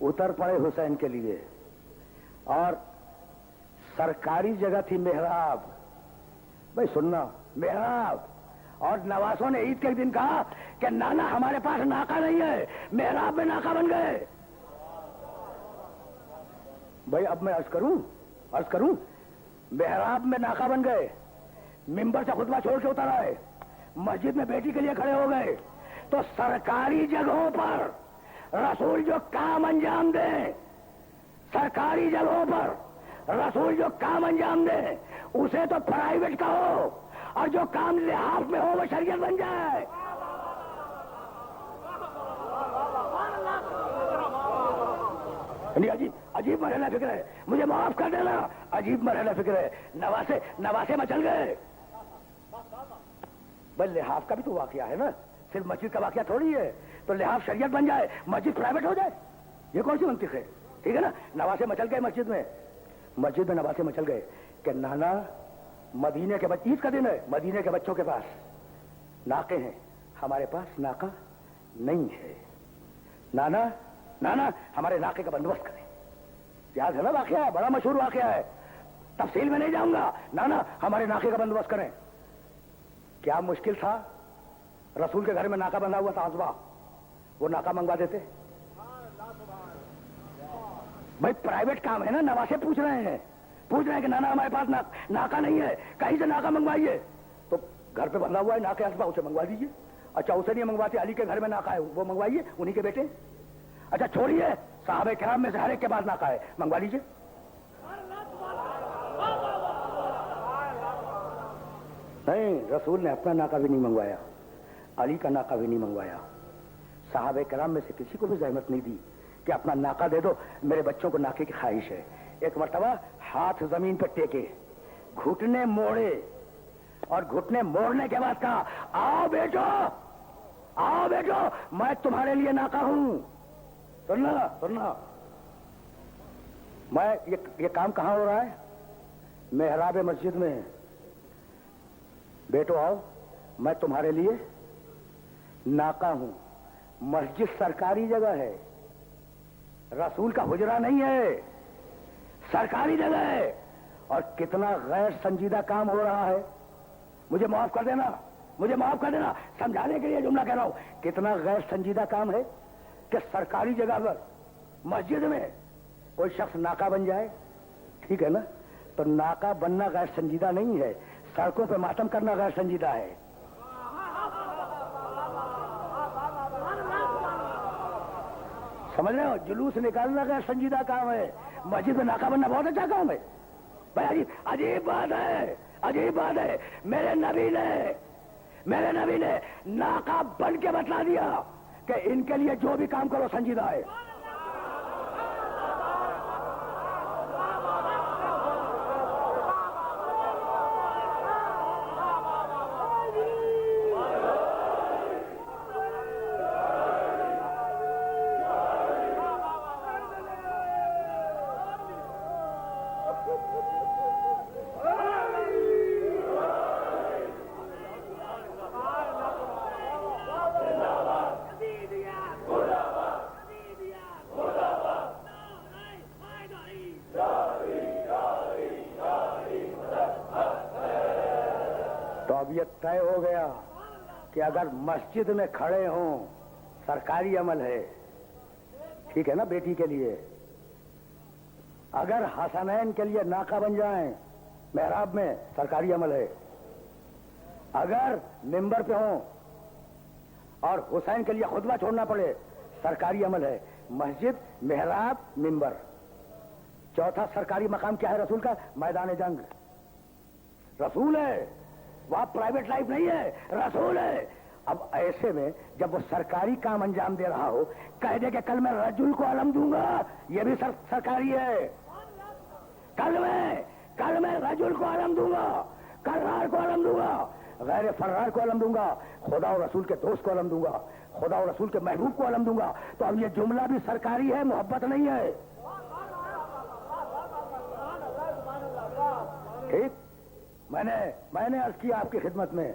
اتر پڑے حسین کے لیے. اور سرکاری جگہ تھی محراب. بھائی سننا، محراب. اور نواسوں نے عید کے دن کہا کہ نانا ہمارے پاس ناکا نہیں ہے، محراب میں ناکا بن گئے. بھائی اب میں عرض کروں محراب میں ناکا بن گئے، ممبر سے خطبہ چھوڑ کے اتر آئے، مسجد میں بیٹی کے لیے کھڑے ہو گئے. تو سرکاری جگہوں پر رسول جو کام انجام دیں، سرکاری جگہوں پر رسول جو کام انجام دیں اسے تو پرائیویٹ کا ہو، اور جو کام لحاظ میں ہو وہ شریعت بن جائے. عجیب مرحلہ فکر ہے، مجھے معاف کر دینا، عجیب مرحلہ فکر ہے. نواسے مچل گئے. بھائی لحاف کا بھی تو واقعہ ہے نا, صرف مسجد کا واقعہ تھوڑی ہے. تو لحاف شریعت بن جائے, مسجد پرائیویٹ ہو جائے, یہ کون سی منطق ہے؟ ٹھیک ہے نا. نواسے مچل گئے مسجد میں نواسے مچل گئے کہ نانا مدینے کے عید کا دن ہے, مدینے کے بچوں کے پاس ناکے ہیں, ہمارے پاس ناکا نہیں ہے. نانا نانا ہمارے ناکے کا بندوبست کریں. یاد ہے نا واقعہ ہے, بڑا مشہور واقعہ ہے, تفصیل میں نہیں جاؤں گا. نانا ہمارے ناکے کا بندوبست کریں. کیا مشکل تھا؟ رسول کے گھر میں ناکا بندھا ہوا تھا ازوا, وہ ناکا منگوا دیتے. بھائی پرائیویٹ کام ہے نا, نواسے پوچھ رہے ہیں کہ نانا ہمارے پاس ناکا نہیں ہے, کہیں سے ناکا منگوائیے. تو گھر پہ بندھا ہوا ہے ناکے ازوا, اسے منگوا دیجیے. اچھا اسے نہیں منگواتے, علی کے گھر میں ناکا ہے وہ منگوائیے, انہی کے بیٹے. اچھا چھوڑیے, صحابہ کرام میں سے ہر ایک کے پاس ناکا ہے, منگوا لیجیے. نہیں, رسول نے اپنا ناکا بھی نہیں منگوایا, علی کا ناکا بھی نہیں منگوایا. صحابہ کرام میں سے کسی کو بھی زحمت نہیں دی کہ اپنا ناکا دے دو, میرے بچوں کو ناکے کی خواہش ہے. ایک مرتبہ ہاتھ زمین پہ ٹیکے, گھٹنے موڑے, اور گھٹنے موڑنے کے بعد کہا آؤ بیٹو میں تمہارے لیے ناکا ہوں. سننا میں یہ کام کہاں ہو رہا ہے؟ محراب مسجد میں. بیٹو آؤ, میں تمہارے لیے ناکا ہوں. مسجد سرکاری جگہ ہے, رسول کا حجرہ نہیں ہے, سرکاری جگہ ہے. اور کتنا غیر سنجیدہ کام ہو رہا ہے. مجھے معاف کر دینا, سمجھانے کے لیے جملہ کہہ رہا ہوں. کتنا غیر سنجیدہ کام ہے کہ سرکاری جگہ پر مسجد میں کوئی شخص ناکا بن جائے. ٹھیک ہے نا, تو ناکا بننا غیر سنجیدہ نہیں ہے, سڑکوں پہ ماتم کرنا غیر سنجیدہ ہے. سمجھ رہے ہو؟ جلوس نکالنا غیر سنجیدہ کام ہے, مسجد میں ناکا بننا بہت اچھا کام ہے. بھائی عجیب بات ہے. میرے نبی نے ناکا بن کے بتلا دیا کہ ان کے لیے جو بھی کام کرو سنجیدہ ہے. یہ طے ہو گیا کہ اگر مسجد میں کھڑے ہوں سرکاری عمل ہے. ٹھیک ہے نا, بیٹی کے لیے. اگر حسنین کے لیے ناکا بن جائیں محراب میں سرکاری عمل ہے. اگر ممبر پہ ہوں اور حسین کے لیے خطبہ چھوڑنا پڑے سرکاری عمل ہے. مسجد, محراب, ممبر. چوتھا سرکاری مقام کیا ہے رسول کا؟ میدان جنگ. رسول ہے, وہاں پرائیویٹ لائف نہیں ہے, رسول ہے. اب ایسے میں جب وہ سرکاری کام انجام دے رہا ہو, کہہ دے کہ کل میں رجل کو علم دوں گا, یہ بھی سرکاری ہے. کل میں رجل کو علم دوں گا, کرار کو علم دوں گا, غیر فرار کو علم دوں گا, خدا اور رسول کے دوست کو علم دوں گا, خدا اور رسول کے محبوب کو علم دوں گا. تو اب یہ جملہ بھی سرکاری ہے, محبت نہیں ہے. ٹھیک, میں نے عرض کیا آپ کی خدمت میں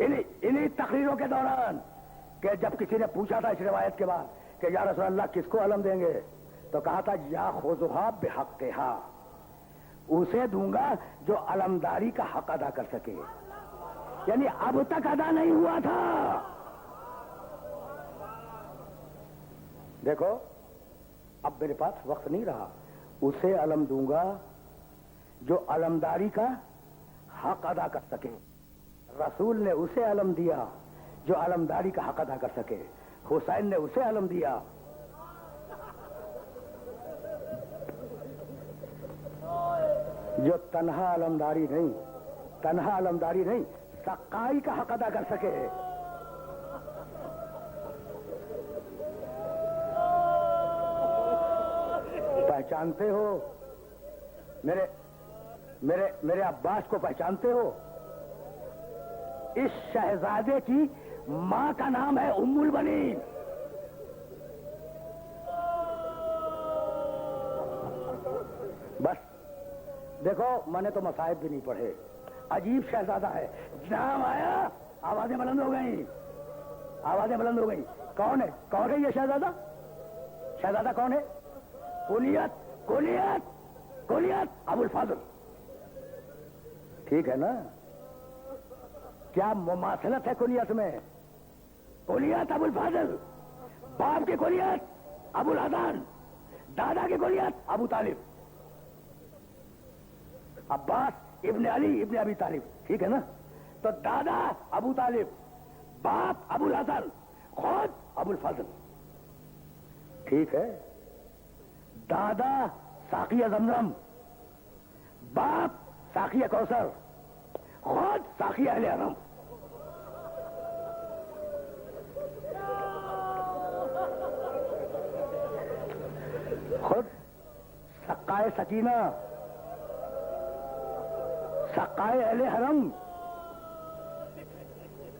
انہی تقریروں کے دوران کہ جب کسی نے پوچھا تھا اس روایت کے بعد کہ یا رسول اللہ کس کو علم دیں گے, تو کہا تھا یا خذھا بحقھا, اسے دوں گا جو علمداری کا حق ادا کر سکے. یعنی اب تک ادا نہیں ہوا تھا. دیکھو اب میرے پاس وقت نہیں رہا. اسے علم دوں گا جو علمداری کا حق ادا کر سکے. رسول نے اسے علم دیا جو علمداری کا حق ادا کر سکے. حسین نے اسے علم دیا جو تنہا علمداری نہیں سقائی کا حق ادا کر سکے. پہچانتے ہو میرے عباس کو؟ پہچانتے ہو؟ اس شہزادے کی ماں کا نام ہے ام البنین. بس دیکھو میں نے تو مصائب بھی نہیں پڑھے. عجیب شہزادہ ہے. نام آیا آوازیں بلند ہو گئیں, آوازیں بلند ہو گئیں. کون ہے یہ شہزادہ؟ شہزادہ کون ہے؟ کنیت کنیت کنیت ابو الفاضل. ٹھیک ہے نا؟ کیا مماثلت ہے کنیت میں؟ کنیت ابو الفاضل, باپ کی کنیت ابو الحسن, دادا کی کنیت ابو طالب, عباس ابن علی ابن ابی طالب. ٹھیک ہے نا؟ تو دادا ابو طالب, باپ ابو الحسن, خود ابو الفضل. ٹھیک ہے؟ دادا ساقی زمزم, باپ ساقی کوثر, خود ساقی اہل حرم. خود سقائے سکینہ, سقائے اہل حرم.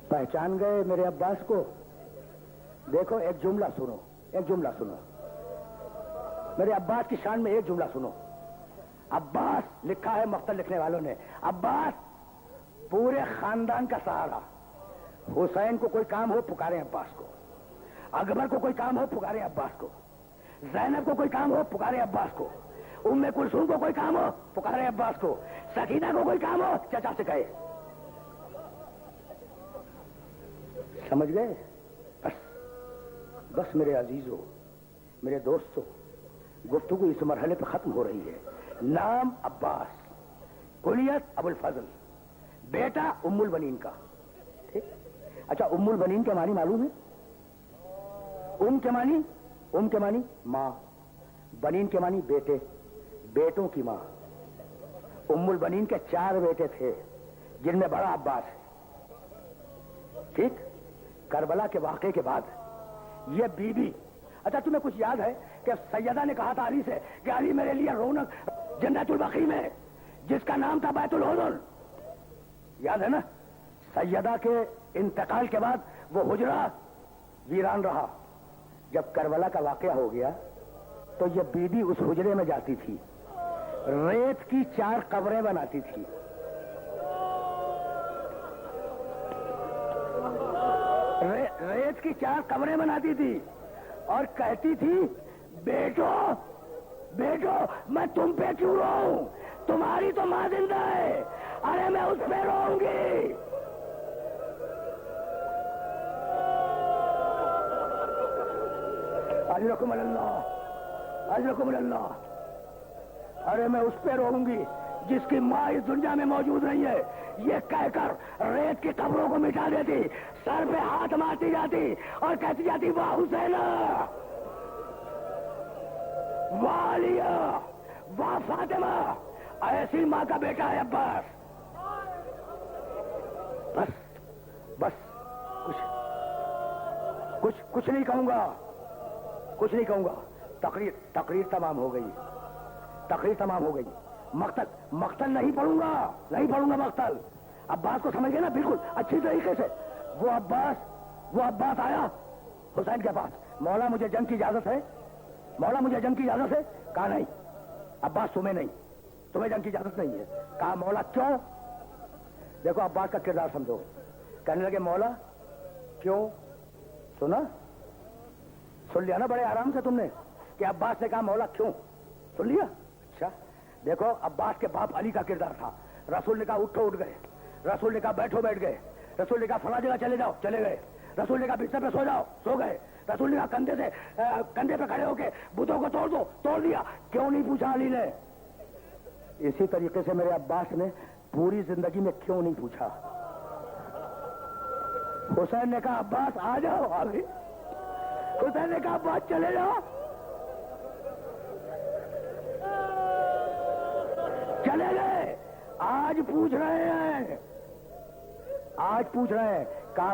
پہچان گئے میرے عباس کو؟ دیکھو ایک جملہ سنو, ایک جملہ سنو, میرے عباس کی شان میں ایک جملہ سنو. عباس لکھا ہے مختلف لکھنے والوں نے, عباس پورے خاندان کا سہارا. حسین کو کوئی کام ہو پکارے عباس کو, اکبر کو کوئی کام ہو پکارے عباس کو, زینب کو کوئی کام ہو پکارے عباس کو, ام کلثوم کو کوئی کام ہو پکارے عباس کو, سکینہ کو کوئی کام ہو چچا سے کہے. سمجھ گئے؟ بس میرے عزیزو, میرے دوستو, گفتگو اس مرحلے پہ ختم ہو رہی ہے. نام عباس, کنیت ابو الفضل, بیٹا ام البنین کا. ٹھیک؟ اچھا ام البنین کے معنی معلوم ہے؟ ام کے معنی, ام کے معنی ماں, بنین کے معنی بیٹے, بیٹوں کی ماں. ام البنین کے 4 بیٹے تھے جن میں بڑا عباس ہے. ٹھیک؟ کربلا کے واقعے کے بعد یہ بی بی, اچھا تمہیں کچھ یاد ہے کہ سیدہ نے کہا تھا علی سے کہ علی میرے لیے رونق جنت البقیع میں جس کا نام تھا بیت الحزن, یاد ہے نا؟ سیدہ کے انتقال کے بعد وہ حجرہ ویران رہا. جب کربلا کا واقعہ ہو گیا تو یہ بی بی اس حجرے میں جاتی تھی, ریت کی 4 قبریں بناتی تھی. ریت کی 4 قبریں بناتی تھی اور کہتی تھی بیٹو بیٹو میں تم پہ کیوں روؤں, تمہاری تو ماں زندہ ہے, ارے میں اس پہ روؤں گی. اجرکم اللہ, اجرکم اللہ, ارے میں اس پہ روؤں گی جس کی ماں اس دنیا میں موجود نہیں ہے. یہ کہہ کر ریت کی قبروں کو مٹا دیتی, سر پہ ہاتھ مارتی جاتی اور کہتی جاتی واہ حسین, واہ علی, واہ فاطمہ, ایسی ماں کا بیٹا ہے عباس. بس بس کچھ نہیں کہوں گا, کچھ نہیں کہوں گا. تقریر تمام ہو گئی, تقریر تمام ہو گئی. مقتل نہیں پڑھوں گا, نہیں پڑھوں گا مقتل. عباس کو سمجھ گئے نا بالکل اچھی طریقے سے. وہ عباس آیا حسین کے پاس, مولا مجھے جنگ کی اجازت ہے, مولا مجھے جنگ کی اجازت ہے. کہا نہیں عباس تمہیں نہیں, تمہیں جنگ کی اجازت نہیں ہے. کہا مولا کیوں؟ دیکھو عباس کا کردار سمجھو. کہنے لگے مولا کیوں؟ سنا, سن لیا نا بڑے آرام سے تم نے کہ عباس نے کہا مولا کیوں, سن لیا؟ اچھا دیکھو عباس کے باپ علی کا کردار تھا. رسول نے کہا اٹھو, اٹھ گئے. رسول نے کہا بیٹھو, بیٹھ گئے. رسول نے کہا فلاں جگہ چلے جاؤ, چلے گئے. رسول نے کہا بستر پہ سو جاؤ, سو گئے. رسول نے کہا کندھے پہ کھڑے ہو کے بتوں کو توڑ دو, توڑ دیا. کیوں نہیں پوچھا علی نے؟ اسی طریقے سے میرے عباس نے پوری زندگی میں کیوں نہیں پوچھا. حسین نے کہا عباس آ جاؤ, آ گئی. حسین نے کہا عباس چلے جاؤ, چلے گئے. آج پوچھ رہے ہیں, آج پوچھ رہے ہیں. کہا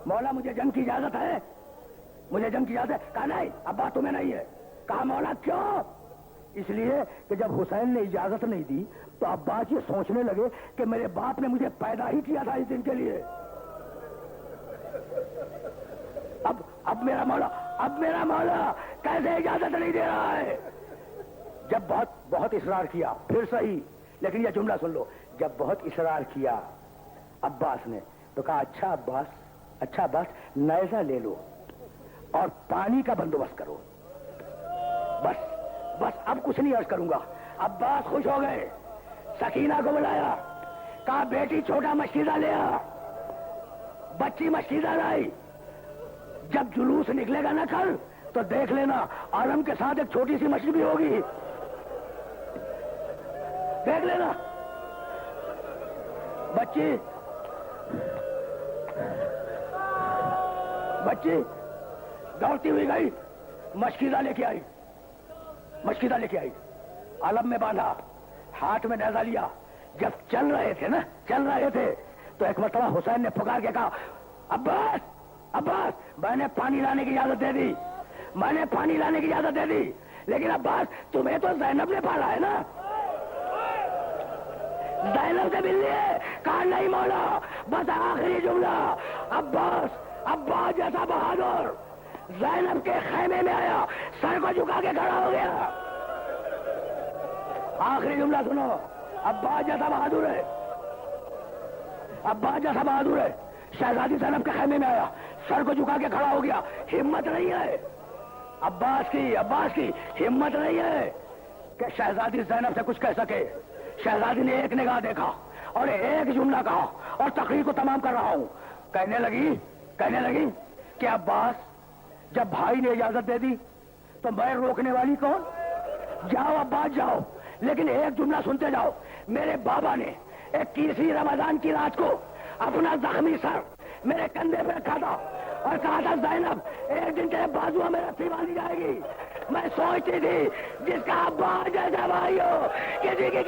مولا مجھے جنگ کی اجازت ہے, مجھے جنگ کی اجازت ہے. کہا نہیں عباس تمہیں نہیں ہے. کہا مولا کیوں؟ اس لیے کہ جب حسین نے اجازت نہیں دی تو عباس یہ سوچنے لگے کہ میرے باپ نے مجھے پیدا ہی کیا تھا اس دن کے لیے. اب میرا مولا کیسے اجازت نہیں دے رہا ہے؟ جب بہت اصرار کیا پھر صحیح، لیکن یہ جملہ سن لو. جب بہت اصرار کیا عباس نے تو کہا اچھا عباس نیزہ لے لو اور پانی کا بندوبست کرو. بس اب کچھ نہیں عرض کروں گا. عباس خوش ہو گئے، سکینہ کو بلایا، کہا بیٹی چھوٹا مشکیزہ لے آ. بچی مشکیزہ لائی. جب جلوس نکلے گا نا کل تو دیکھ لینا عالم کے ساتھ ایک چھوٹی سی مچھلی بھی ہوگی، دیکھ لینا. بچی دوڑتی ہوئی گئی، مشکیزہ لے کے آئی، عالم میں باندھا، ہاتھ میں نیزہ لیا. جب چل رہے تھے تو ایک مرتبہ حسین نے پکار کے کہا عباس میں نے پانی لانے کی اجازت دے دی، لیکن عباس تمہیں تو زینب نے پالا ہے نا، زینب سے مل لیے. کہا نہیں مولا، بس آخری جملہ. عباس جیسا بہادر زینب کے خیمے میں آیا، سر کو جھکا کے کھڑا ہو گیا. آخری جملہ سنو. عباس جیسا بہادر ہے. شہزادی زینب کے خیمے میں آیا، سر کو جھکا کے کھڑا ہو گیا. ہمت نہیں ہے عباس کی ہمت نہیں ہے کہ شہزادی زینب سے کچھ کہہ سکے. شہزادی نے ایک نگاہ دیکھا اور ایک جملہ کہا اور تقریر کو تمام کر رہا ہوں. کہنے لگی کہ عباس جب بھائی نے اجازت دے دی تو میں روکنے والی کون؟ جاؤ عباس جاؤ، لیکن ایک جملہ سنتے جاؤ. میرے بابا نے 21 رمضان کی رات کو اپنا زخمی سر میرے کندھے پہ رکھا تھا اور کہا تھا زینب ایک دن تیرے بازو میں رسی باندھی جائے گی. میں سوچتی تھی جس کا عباس جیسا بھائی ہو کسی کی